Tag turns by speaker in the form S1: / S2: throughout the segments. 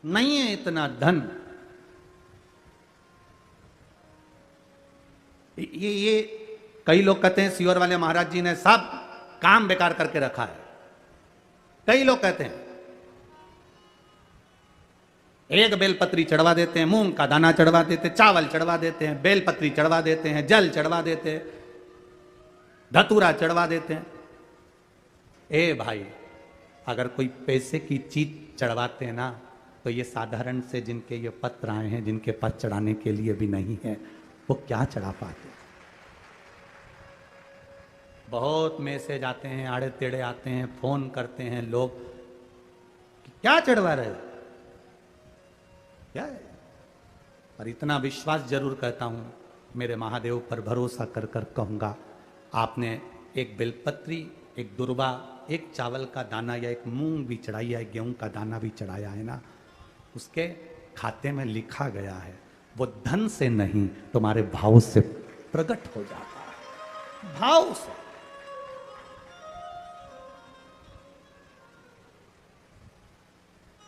S1: नहीं है इतना धन। ये कई लोग कहते हैं सीहोर वाले महाराज जी ने सब काम बेकार करके रखा है। कई लोग कहते हैं एक बेलपत्री चढ़वा देते हैं, मूंग का दाना चढ़वा देते हैं, चावल चढ़वा देते हैं, बेलपत्री चढ़वा देते हैं, जल चढ़वा देते हैं, धतूरा चढ़वा देते हैं। ए भाई, अगर कोई पैसे की चीज चढ़वाते हैं ना, तो ये साधारण से जिनके ये पत्र आए हैं, जिनके पास चढ़ाने के लिए भी नहीं है, वो क्या चढ़ा पाते। बहुत मैसेज आते हैं, आड़े टेढ़े आते हैं, फोन करते हैं लोग कि क्या चढ़वा रहे हो, क्या है। पर इतना विश्वास जरूर कहता हूं, मेरे महादेव पर भरोसा कर कर कहूंगा, आपने एक बेलपत्री, एक दुर्वा, एक चावल का दाना या एक मूंग भी चढ़ाई है, गेहूं का दाना भी चढ़ाया है ना, उसके खाते में लिखा गया है, वो धन से नहीं तुम्हारे भाव से प्रकट हो जाता है। भाव से।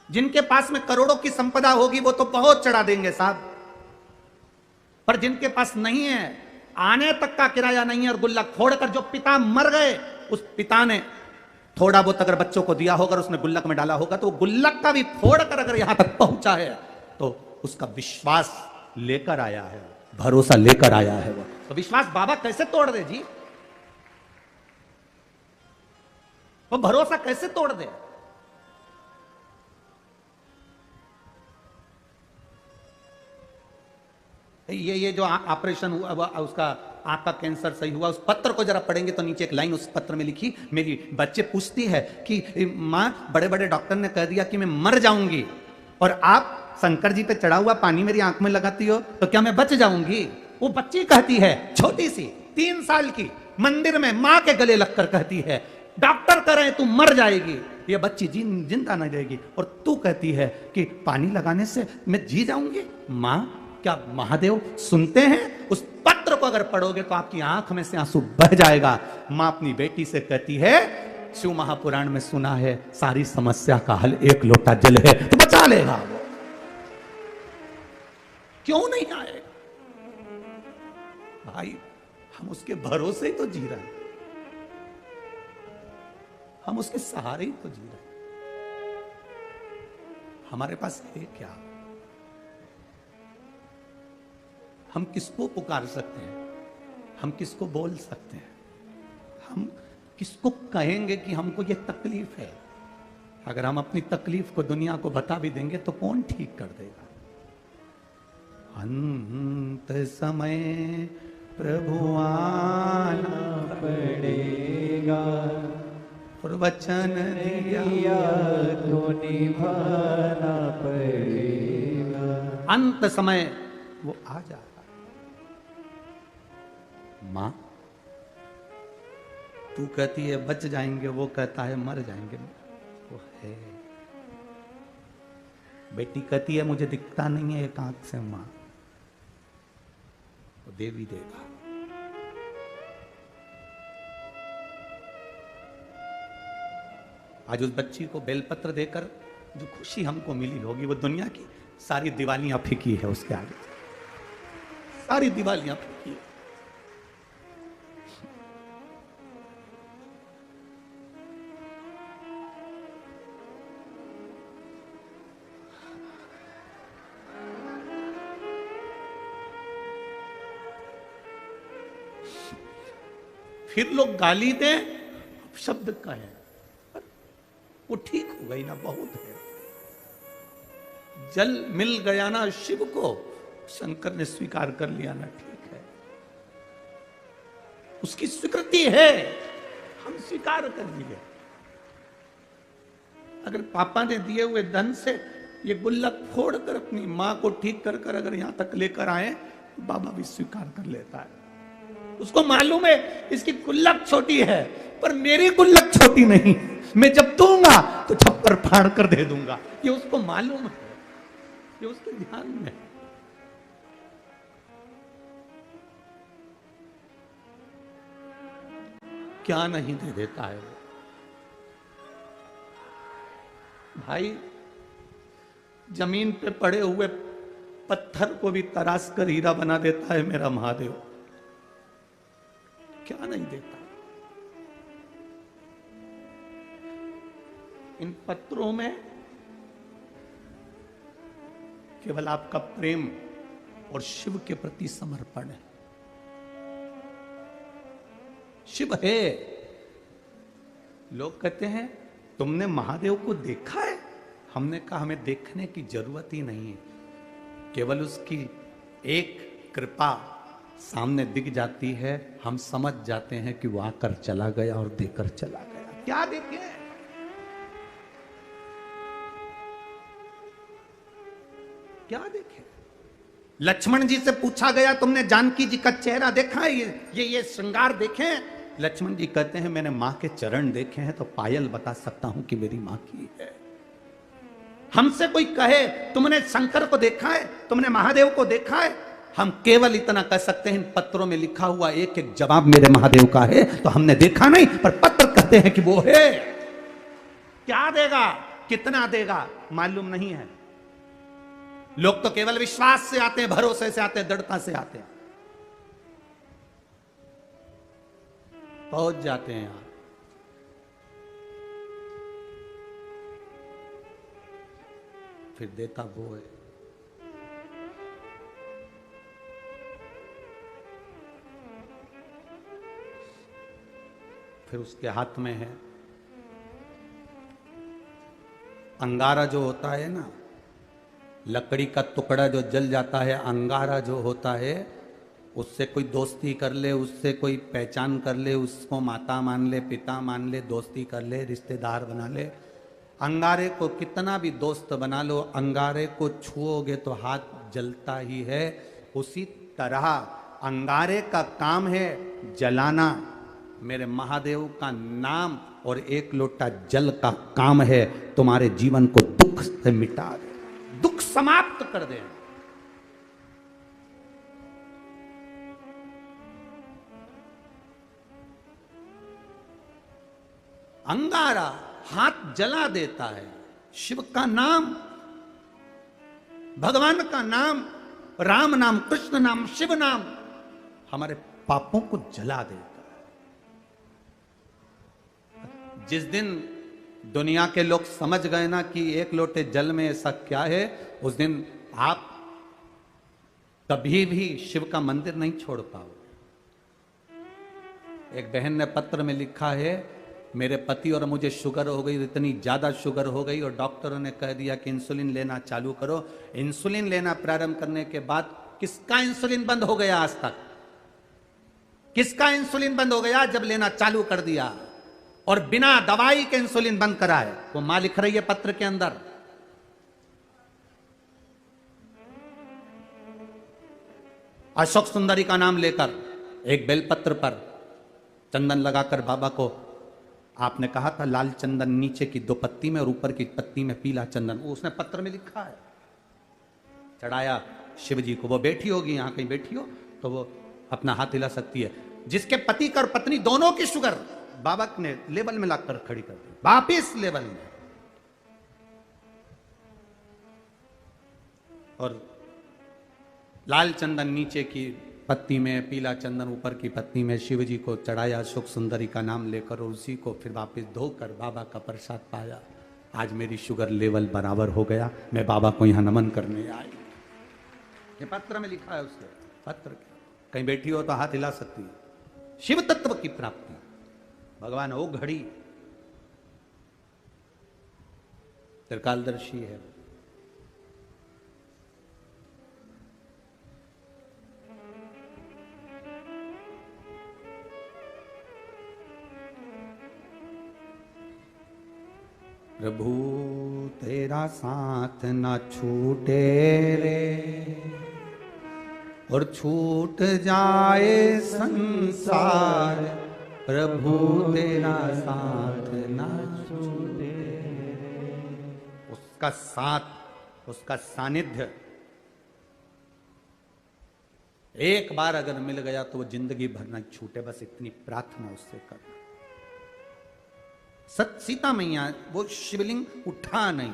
S1: जिनके पास में करोड़ों की संपदा होगी वो तो बहुत चढ़ा देंगे साहब, पर जिनके पास नहीं है, आने तक का किराया नहीं है, और गुल्लक फोड़कर जो पिता मर गए, उस पिता ने थोड़ा बहुत अगर बच्चों को दिया होगा, उसने गुल्लक में डाला होगा, तो वो गुल्लक का भी फोड़कर अगर यहां तक पहुंचा है, तो उसका विश्वास लेकर आया है, भरोसा लेकर आया है। वो तो विश्वास बाबा कैसे तोड़ दे जी, वो भरोसा कैसे तोड़ दे। ये जो ऑपरेशन हुआ, उसका आंख का कैंसर सही हुआ, उस पत्र को जरा पढ़ेंगे तो नीचे एक लाइन उस पत्र में लिखी, मेरी बच्चे पूछती है कि माँ, बड़े बड़े डॉक्टर ने कह दिया कि मैं मर जाऊंगी, और आप शंकर जी पे चढ़ा हुआ पानी मेरी आंख में लगाती हो, तो क्या मैं बच जाऊंगी। वो बच्ची कहती है, छोटी सी 3 साल की, मंदिर में माँ के गले लगकर कहती है, डॉक्टर कह रहे हैं तू मर जाएगी, ये बच्ची जिंदा नहीं रहेगी, और तू कहती है कि पानी लगाने से मैं जी जाऊंगी। माँ, क्या महादेव सुनते हैं? उस पत्र को अगर पढ़ोगे तो आपकी आंख में से आंसू बह जाएगा। मां अपनी बेटी से कहती है, शिव महापुराण में सुना है, सारी समस्या का हल एक लोटा जल है, तो बचा लेगा वो। क्यों नहीं आएगा भाई, हम उसके भरोसे ही तो जी रहे हैं, हम उसके सहारे ही तो जी रहे हैं। हमारे पास है क्या? हम किसको पुकार सकते हैं, हम किसको बोल सकते हैं, हम किसको कहेंगे कि हमको ये तकलीफ है। अगर हम अपनी तकलीफ को दुनिया को बता भी देंगे तो कौन ठीक कर देगा। अंत समय प्रभु आना पड़ेगा, और वचन दिया तो निभाना पड़ेगा। अंत समय वो आ जाएगा। मां, तू कहती है बच जाएंगे, वो कहता है मर जाएंगे, वो है। बेटी कहती है मुझे दिखता नहीं है एक आंख से, मां, वो देवी देगा। आज उस बच्ची को बेलपत्र देकर जो खुशी हमको मिली होगी, वो दुनिया की सारी दिवालियां फीकी है उसके आगे, सारी दिवालियां फीकी है। फिर लोग गाली दें, शब्द कहें, वो ठीक हो गई ना, बहुत है। जल मिल गया ना शिव को, शंकर ने स्वीकार कर लिया ना, ठीक है, उसकी स्वीकृति है, हम स्वीकार कर लिए। अगर पापा ने दिए हुए धन से ये गुल्लक फोड़कर अपनी मां को ठीक कर कर अगर यहां तक लेकर आए, बाबा भी स्वीकार कर लेता है। उसको मालूम है इसकी गुल्लक छोटी है, पर मेरी गुल्लक छोटी नहीं, मैं जब दूंगा तो छप्पर फाड़ कर दे दूंगा, ये उसको मालूम है, ये उसके ध्यान में है। क्या नहीं दे देता है वो भाई। जमीन पे पड़े हुए पत्थर को भी तराश कर हीरा बना देता है मेरा महादेव। क्या नहीं देता। इन पत्रों में केवल आपका प्रेम और शिव के प्रति समर्पण है। शिव है। लोग कहते हैं तुमने महादेव को देखा है? हमने कहा हमें देखने की जरूरत ही नहीं है, केवल उसकी एक कृपा सामने दिख जाती है, हम समझ जाते हैं कि वो आकर चला गया और देकर चला गया। क्या देखे? क्या देखे? लक्ष्मण जी से पूछा गया तुमने जानकी जी का चेहरा देखा है? ये श्रृंगार देखे? लक्ष्मण जी कहते हैं मैंने मां के चरण देखे हैं तो पायल बता सकता हूं कि मेरी मां की है। हमसे कोई कहे तुमने शंकर को देखा है, तुमने महादेव को देखा है, हम केवल इतना कह सकते हैं इन पत्रों में लिखा हुआ एक एक जवाब मेरे महादेव का है। तो हमने देखा नहीं, पर पत्र कहते हैं कि वो है। क्या देगा, कितना देगा मालूम नहीं है। लोग तो केवल विश्वास से आते हैं, भरोसे से आते हैं, दृढ़ता से आते हैं, पहुंच जाते हैं यहां। फिर देता वो है। फिर उसके हाथ में है अंगारा जो होता है ना, लकड़ी का टुकड़ा जो जल जाता है, अंगारा जो होता है, उससे कोई दोस्ती कर ले, उससे कोई पहचान कर ले, उसको माता मान ले, पिता मान ले, दोस्ती कर ले, रिश्तेदार बना ले। अंगारे को कितना भी दोस्त बना लो, अंगारे को छुओगे तो हाथ जलता ही है। उसी तरह अंगारे का काम है जलाना, मेरे महादेव का नाम और एक लोटा जल का काम है तुम्हारे जीवन को दुख से मिटा दे, दुख समाप्त कर दे। अंगारा हाथ जला देता है। शिव का नाम, भगवान का नाम, राम नाम, कृष्ण नाम, शिव नाम हमारे पापों को जला देता है। जिस दिन दुनिया के लोग समझ गए ना कि एक लोटे जल में ऐसा क्या है, उस दिन आप कभी भी शिव का मंदिर नहीं छोड़ पाओगे। एक बहन ने पत्र में लिखा है, मेरे पति और मुझे शुगर हो गई, इतनी ज्यादा शुगर हो गई और डॉक्टरों ने कह दिया कि इंसुलिन लेना चालू करो। इंसुलिन लेना प्रारंभ करने के बाद किसका इंसुलिन बंद हो गया आज तक? किसका इंसुलिन बंद हो गया जब लेना चालू कर दिया? और बिना दवाई के इंसुलिन बंद कराए। वो मां लिख रही है पत्र के अंदर, अशोक सुंदरी का नाम लेकर एक बेलपत्र पर चंदन लगाकर बाबा को आपने कहा था लाल चंदन नीचे की 2 पत्ती में और ऊपर की पत्ती में पीला चंदन, वो उसने पत्र में लिखा है, चढ़ाया शिव जी को। वो बैठी होगी यहां कहीं बैठी हो तो वो अपना हाथ हिला सकती है। जिसके पति और पत्नी दोनों की शुगर बाबा ने लेवल में लाकर खड़ी कर दी, वापिस लेवल में। और लाल चंदन नीचे की पत्ती में, पीला चंदन ऊपर की पत्ती में शिव जी को चढ़ाया अशोक सुंदरी का नाम लेकर, और उसी को फिर वापस धोकर बाबा का प्रसाद पाया। आज मेरी शुगर लेवल बराबर हो गया, मैं बाबा को यहां नमन करने आई। ये पत्र में लिखा है उसके पत्र, कहीं बैठी हो तो हाथ हिला सकती है। शिव तत्व की प्राप्ति, भगवान ओ घड़ी त्रिकालदर्शी है। प्रभु तेरा साथ ना छूटे रे, और छूट जाए संसार, प्रभु तेरा साथ ना छूटे रे। उसका साथ, उसका सानिध्य एक बार अगर मिल गया तो वो जिंदगी भर ना छूटे। बस इतनी प्रार्थना उससे करना। सीता मैया वो शिवलिंग उठा नहीं,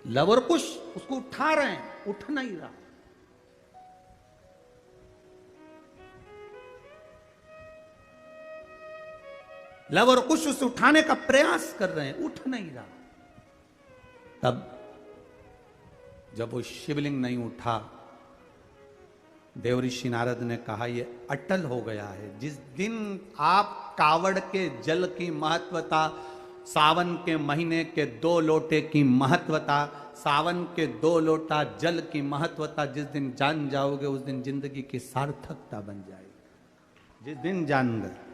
S1: लव और कुश उसको उठा रहे हैं, उठ नहीं रहा। लव और कुश उसे उठाने का प्रयास कर रहे हैं, उठ नहीं रहा। तब जब वो शिवलिंग नहीं उठा, देवऋषि नारद ने कहा ये अटल हो गया है। जिस दिन आप कावड़ के जल की महत्वता, सावन के महीने के 2 लोटे की महत्वता, सावन के 2 लोटा जल की महत्वता जिस दिन जान जाओगे, उस दिन जिंदगी की सार्थकता बन जाएगी। जिस दिन जान गए